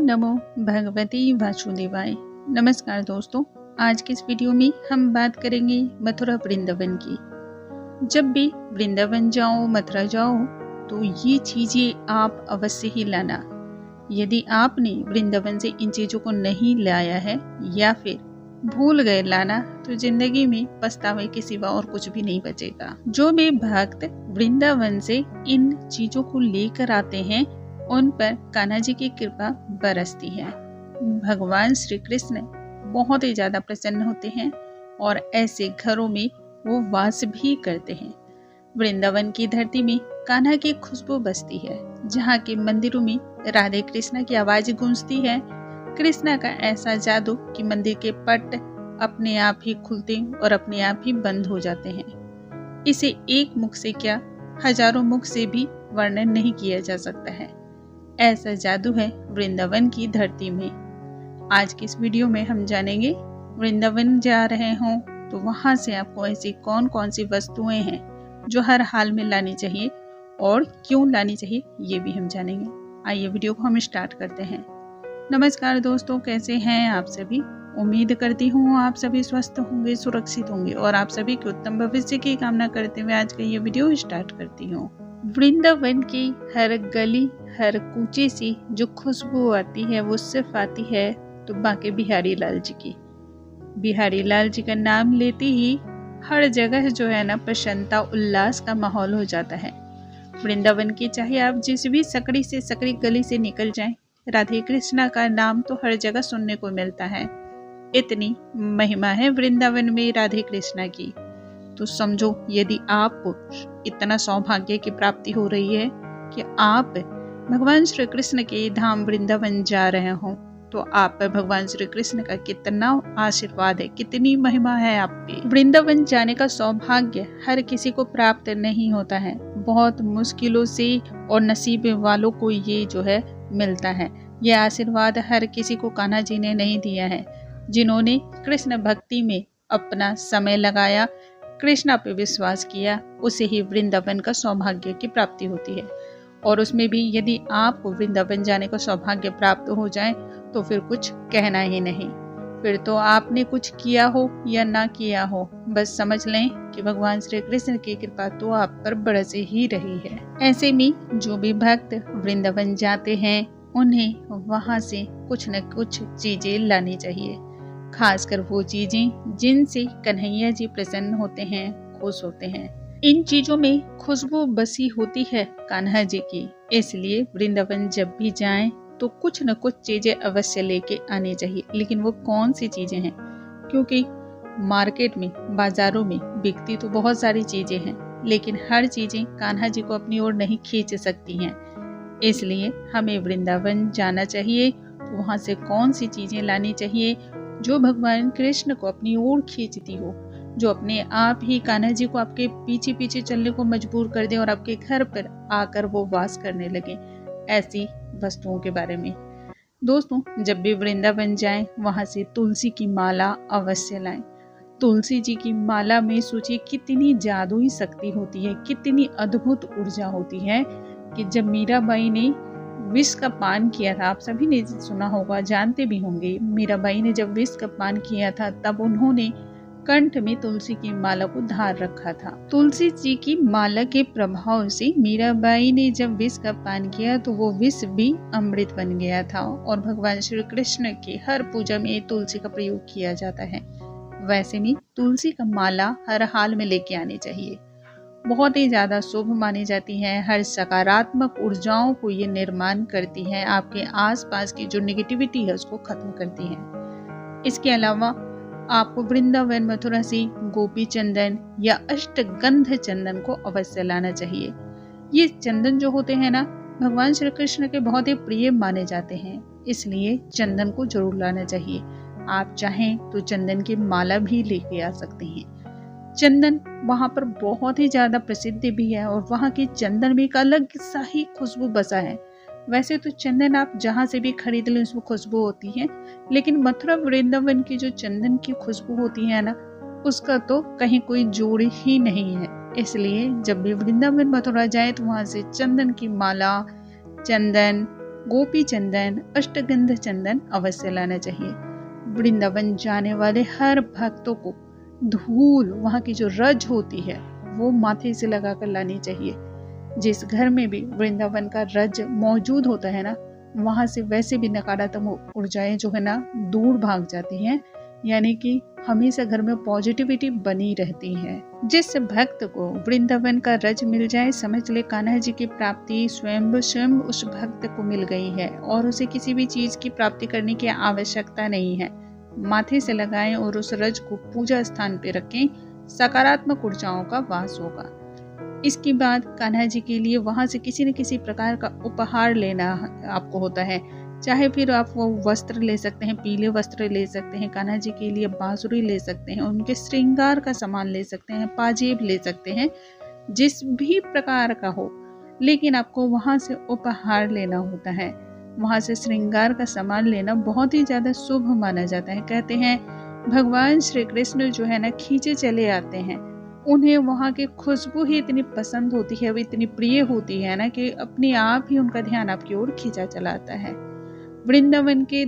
नमो भगवती वासुदेवाय। नमस्कार दोस्तों, आज के इस वीडियो में हम बात करेंगे मथुरा वृंदावन की। जब भी वृंदावन जाओ, मथुरा जाओ तो ये चीज़ें आप अवश्य ही लाना। यदि आपने वृंदावन से इन चीज़ों को नहीं लाया है या फिर भूल गए लाना तो जिंदगी में पछतावे के सिवा और कुछ भी नहीं बचेगा। जो भी भक्त वृंदावन से इन चीज़ों को लेकर आते हैं उन पर कान्हा जी की कृपा बरसती है। भगवान श्री कृष्ण बहुत ही ज्यादा प्रसन्न होते हैं और ऐसे घरों में वो वास भी करते हैं। वृंदावन की धरती में कान्हा की खुशबू बसती है। जहाँ के मंदिरों में राधे कृष्णा की आवाज गूंजती है। कृष्णा का ऐसा जादू कि मंदिर के पट अपने आप ही खुलते और अपने आप ही बंद हो जाते हैं। इसे एक मुख से क्या हजारों मुख से भी वर्णन नहीं किया जा सकता है। ऐसा जादू है वृंदावन की धरती में। आज की इस वीडियो में हम जानेंगे वृंदावन जा रहे हों तो वहां से आपको ऐसी कौन कौन सी वस्तुएं हैं जो हर हाल में लानी चाहिए और क्यों लानी चाहिए ये भी हम जानेंगे। आइए वीडियो को हम स्टार्ट करते हैं। नमस्कार दोस्तों, कैसे हैं आप सभी। उम्मीद करती हूँ आप सभी स्वस्थ होंगे, सुरक्षित होंगे और आप सभी के उत्तम भविष्य की कामना करते हुए आज का ये वीडियो स्टार्ट करती हूँ। वृंदावन की हर गली हर कूचे से जो खुशबू आती है वो सिर्फ आती है तो बाके बिहारी लाल जी की। बिहारी लाल जी का नाम लेते ही हर जगह जो है ना प्रसन्नता उल्लास का माहौल हो जाता है। वृंदावन की चाहे आप जिस भी सकड़ी से सकड़ी गली से निकल जाएं, राधे कृष्णा का नाम तो हर जगह सुनने को मिलता है। इतनी महिमा है वृंदावन में राधे कृष्णा की। तो समझो यदि आपको इतना सौभाग्य की प्राप्ति हो रही है कि आप भगवान श्री कृष्ण के धाम वृंदावन जा रहे हो तो आप पर भगवान श्री कृष्ण का कितना आशीर्वाद है, कितनी महिमा है आपकी। वृंदावन जाने का सौभाग्य हर किसी को प्राप्त नहीं होता है। बहुत मुश्किलों से और नसीब वालों को ये जो है मिलता है। यह आशीर्वाद हर किसी को कान्हा जी ने नहीं दिया है। जिन्होंने कृष्ण भक्ति में अपना समय लगाया, कृष्णा पे विश्वास किया, उसे ही वृंदावन का सौभाग्य की प्राप्ति होती है। और उसमें भी यदि आपको वृंदावन जाने का सौभाग्य प्राप्त हो जाए तो फिर कुछ कहना ही नहीं। फिर तो आपने कुछ किया हो या ना किया हो, बस समझ लें कि भगवान श्री कृष्ण की कृपा तो आप पर बरस ही रही है। ऐसे में जो भी भक्त वृंदावन जाते हैं उन्हें वहां से कुछ न कुछ चीजें लानी चाहिए। खासकर वो चीजें जिनसे कन्हैया जी प्रसन्न होते हैं, खुश होते हैं। इन चीजों में खुशबू बसी होती है कान्हा जी की। इसलिए वृंदावन जब भी जाएं तो कुछ न कुछ चीजें अवश्य लेके आनी चाहिए। लेकिन वो कौन सी चीजें हैं, क्योंकि मार्केट में बाजारों में बिकती तो बहुत सारी चीजें हैं, लेकिन हर चीजें कान्हा जी को अपनी ओर नहीं खींच सकती हैं। इसलिए हमें वृंदावन जाना चाहिए तो वहां से कौन सी चीजें लानी चाहिए जो भगवान कृष्ण को अपनी ओर खींचती हो, जो अपने आप ही कान्हा जी को आपके पीछे पीछे चलने को मजबूर कर दे और आपके घर पर आकर वो वास करने लगे। ऐसी वस्तुओं के बारे में दोस्तों, जब भी वृंदावन जाएं वहां से तुलसी की माला अवश्य लाएं। तुलसी जी की माला में सोचिए कितनी जादुई शक्ति होती है, कितनी अद्भुत ऊर्जा होती है कि जब मीराबाई ने विष का पान किया था, आप सभी ने सुना होगा, जानते भी होंगे, मीराबाई ने जब विष का पान किया था तब उन्होंने कंठ में तुलसी की माला को धार रखा था। तुलसी जी की माला के प्रभाव से मीराबाई ने जब विष का पान किया तो वो विष भी अमृत बन गया था। और भगवान श्री कृष्ण की हर पूजा में तुलसी का प्रयोग किया जाता है। वैसे में तुलसी का माला हर हाल में लेके आनी चाहिए। बहुत ही ज्यादा शुभ मानी जाती है। हर सकारात्मक ऊर्जाओं को ये निर्माण करती है। आपके आसपास की जो नेगेटिविटी है उसको खत्म करती है। इसके अलावा आपको वृंदावन मथुरा से गोपी चंदन या अष्टगंध चंदन को अवश्य लाना चाहिए। ये चंदन जो होते हैं ना, भगवान श्री कृष्ण के बहुत ही प्रिय माने जाते हैं, इसलिए चंदन को जरूर लाना चाहिए। आप चाहें तो चंदन की माला भी लेके आ सकते हैं। चंदन वहाँ पर बहुत ही ज्यादा प्रसिद्ध भी है और वहाँ के चंदन में एक अलग सा ही खुशबू बसा है। वैसे तो चंदन आप जहाँ से भी खरीद लें उसमें खुशबू होती है, लेकिन मथुरा वृंदावन की जो चंदन की खुशबू होती है ना, उसका तो कहीं कोई जोड़ ही नहीं है। इसलिए जब भी वृंदावन मथुरा जाए तो वहाँ से चंदन की माला, चंदन गोपी चंदन, अष्टगंध चंदन अवश्य लाना चाहिए। वृंदावन जाने वाले हर भक्तों को धूल, वहाँ की जो रज होती है वो माथे से लगाकर लानी चाहिए। जिस घर में भी वृंदावन का रज मौजूद होता है ना, वहाँ से वैसे भी नकारात्मक ऊर्जाएं जो है ना दूर भाग जाती हैं, यानी कि हमेशा घर में पॉजिटिविटी बनी रहती है। जिस भक्त को वृंदावन का रज मिल जाए, समझ ले कान्हा जी की प्राप्ति स्वयं उस भक्त को मिल गई है और उसे किसी भी चीज की प्राप्ति करने की आवश्यकता नहीं है। माथे से लगाएं और उस रज को पूजा स्थान पे रखें, सकारात्मक ऊर्जाओं का वास होगा। इसके बाद कान्हा जी के लिए वहां से किसी न किसी प्रकार का उपहार लेना आपको होता है। चाहे फिर आप वो वस्त्र ले सकते हैं, पीले वस्त्र ले सकते हैं, कान्हा जी के लिए बांसुरी ले सकते हैं, उनके श्रृंगार का सामान ले सकते हैं, पाजेब ले सकते हैं, जिस भी प्रकार का हो, लेकिन आपको वहां से उपहार लेना होता है। वहां से श्रृंगार का सामान लेना बहुत ही ज्यादा शुभ माना जाता है। कहते हैं भगवान श्री कृष्ण जो है ना खींचे चले आते हैं, उन्हें वहाँ की खुशबू ही इतनी पसंद होती है, वो इतनी प्रिय होती है ना कि अपने आप ही उनका ध्यान आपकी ओर खींचा चला आता है। वृंदावन के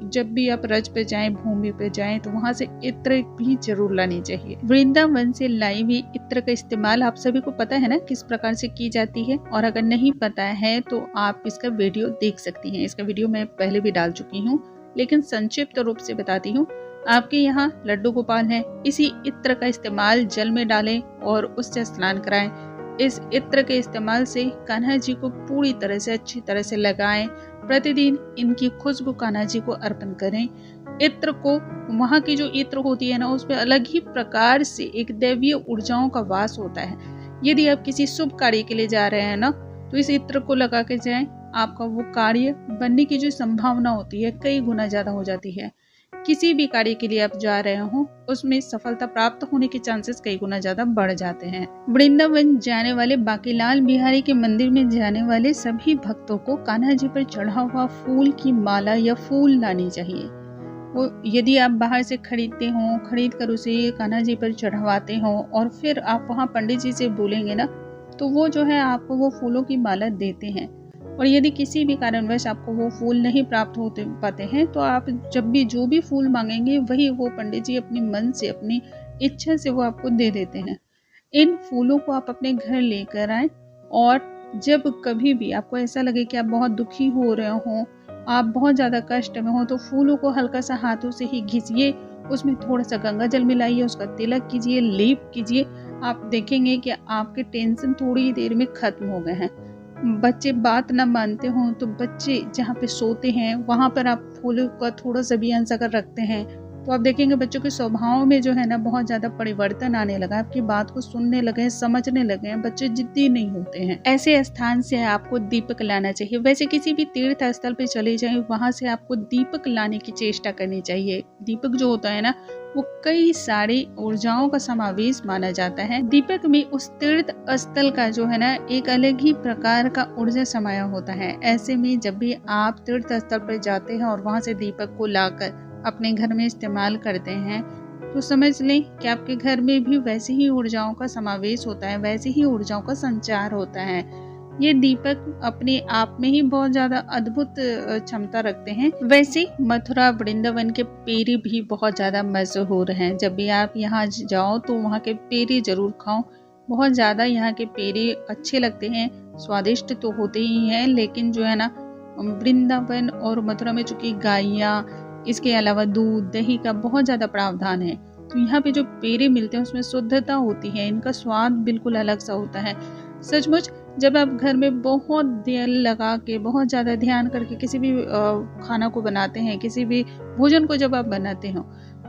जब भी आप रज पे जाएं, भूमि पे जाएं, तो वहां से इत्र भी जरूर लानी चाहिए। वृंदावन से लाई हुई इत्र का इस्तेमाल आप सभी को पता है ना किस प्रकार से की जाती है, और अगर नहीं पता है तो आप इसका वीडियो देख सकती हैं। इसका वीडियो मैं पहले भी डाल चुकी हूँ, लेकिन संक्षिप्त रूप से बताती हूँ। आपके यहाँ लड्डू गोपाल है, इसी इत्र का इस्तेमाल जल में डालें और उससे स्नान कराएं। इस इत्र के इस्तेमाल से कान्हा जी को पूरी तरह से अच्छी तरह से लगाएं। प्रतिदिन इनकी खुशबू कान्हा जी को अर्पण करें। इत्र को, वहाँ की जो इत्र होती है ना, उसमें अलग ही प्रकार से एक दैवीय ऊर्जाओं का वास होता है। यदि आप किसी शुभ कार्य के लिए जा रहे हैं ना, तो इस इत्र को लगा के जाएं, आपका वो कार्य बनने की जो संभावना होती है कई गुना ज्यादा हो जाती है। किसी भी कार्य के लिए आप जा रहे हो, उसमें सफलता प्राप्त होने के चांसेस कई गुना ज्यादा बढ़ जाते हैं। वृंदावन जाने वाले, बांकीलाल बिहारी के मंदिर में जाने वाले सभी भक्तों को कान्हा जी पर चढ़ा हुआ फूल की माला या फूल लानी चाहिए। वो यदि आप बाहर से खरीदते हो, खरीद कर उसे कान्हा जी पर चढ़वाते हो और फिर आप वहाँ पंडित जी से बोलेंगे ना, तो वो जो है आपको वो फूलों की माला देते हैं। और यदि किसी भी कारणवश आपको वो फूल नहीं प्राप्त होते पाते हैं, तो आप जब भी जो भी फूल मांगेंगे वही वो पंडित जी अपने मन से, अपनी इच्छा से वो आपको दे देते हैं। इन फूलों को आप अपने घर लेकर आए, और जब कभी भी आपको ऐसा लगे कि आप बहुत दुखी हो रहे हो, आप बहुत ज़्यादा कष्ट में हो, तो फूलों को हल्का सा हाथों से ही घिसिए, उसमें थोड़ा सा गंगा जल मिलाइए, उसका तिलक कीजिए, लेप कीजिए। आप देखेंगे कि आपके टेंशन थोड़ी देर में खत्म हो गए हैं। बच्चे बात ना मानते हो तो बच्चे जहाँ पे सोते हैं वहाँ पर आप फूलों का थोड़ा सा भी अंश अगर रखते हैं, तो आप देखेंगे बच्चों के स्वभाव में जो है ना बहुत ज्यादा परिवर्तन आने लगा। आपकी बात को सुनने लगे हैं, समझने लगे हैं, बच्चे जिद्दी नहीं होते हैं। ऐसे स्थान से आपको दीपक लाना चाहिए। वैसे किसी भी तीर्थ स्थल पे चले जाएं, वहां से आपको दीपक लाने की चेष्टा करनी चाहिए। दीपक जो होता है ना, वो कई सारी ऊर्जाओं का समावेश माना जाता है। दीपक में उस तीर्थ स्थल का जो है ना एक अलग ही प्रकार का ऊर्जा समाया होता है। ऐसे में जब भी आप तीर्थ स्थल पर जाते हैं और वहां से दीपक को लाकर अपने घर में इस्तेमाल करते हैं, तो समझ लें कि आपके घर में भी वैसी ही ऊर्जाओं का समावेश होता है, वैसी ही ऊर्जाओं का संचार होता है। ये दीपक अपने आप में ही बहुत ज्यादा अद्भुत क्षमता रखते हैं। वैसे मथुरा वृंदावन के पेड़े भी बहुत ज्यादा मशहूर हैं। जब भी आप यहाँ जाओ तो वहाँ के पेड़े जरूर खाओ। बहुत ज्यादा यहाँ के पेड़े अच्छे लगते हैं, स्वादिष्ट तो होते ही हैं, लेकिन जो है ना वृंदावन और मथुरा में चूंकि गायियाँ, इसके अलावा दूध दही का बहुत ज्यादा प्रावधान है, तो यहाँ पे जो पेड़े मिलते हैं उसमें शुद्धता होती है, इनका स्वाद बिल्कुल अलग सा होता है। सचमुच जब आप घर में बहुत देर लगा के, बहुत ज़्यादा ध्यान करके किसी भी खाना को बनाते हैं, किसी भी भोजन को जब आप बनाते हो,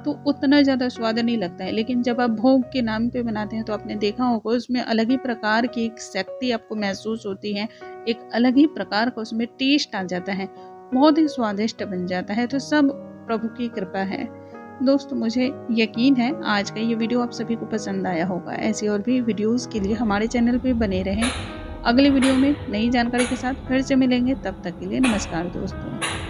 तो उतना ज़्यादा स्वाद नहीं लगता है। लेकिन जब आप भोग के नाम पे बनाते हैं तो आपने देखा होगा उसमें अलग ही प्रकार की एक शक्ति आपको महसूस होती है, एक अलग ही प्रकार का उसमें टेस्ट आ जाता है, बहुत ही स्वादिष्ट बन जाता है। तो सब प्रभु की कृपा है। दोस्तों, मुझे यकीन है आज का ये वीडियो आप सभी को पसंद आया होगा। ऐसी और भी वीडियोस के लिए हमारे चैनल पे बने रहें। अगले वीडियो में नई जानकारी के साथ फिर से मिलेंगे। तब तक के लिए नमस्कार दोस्तों।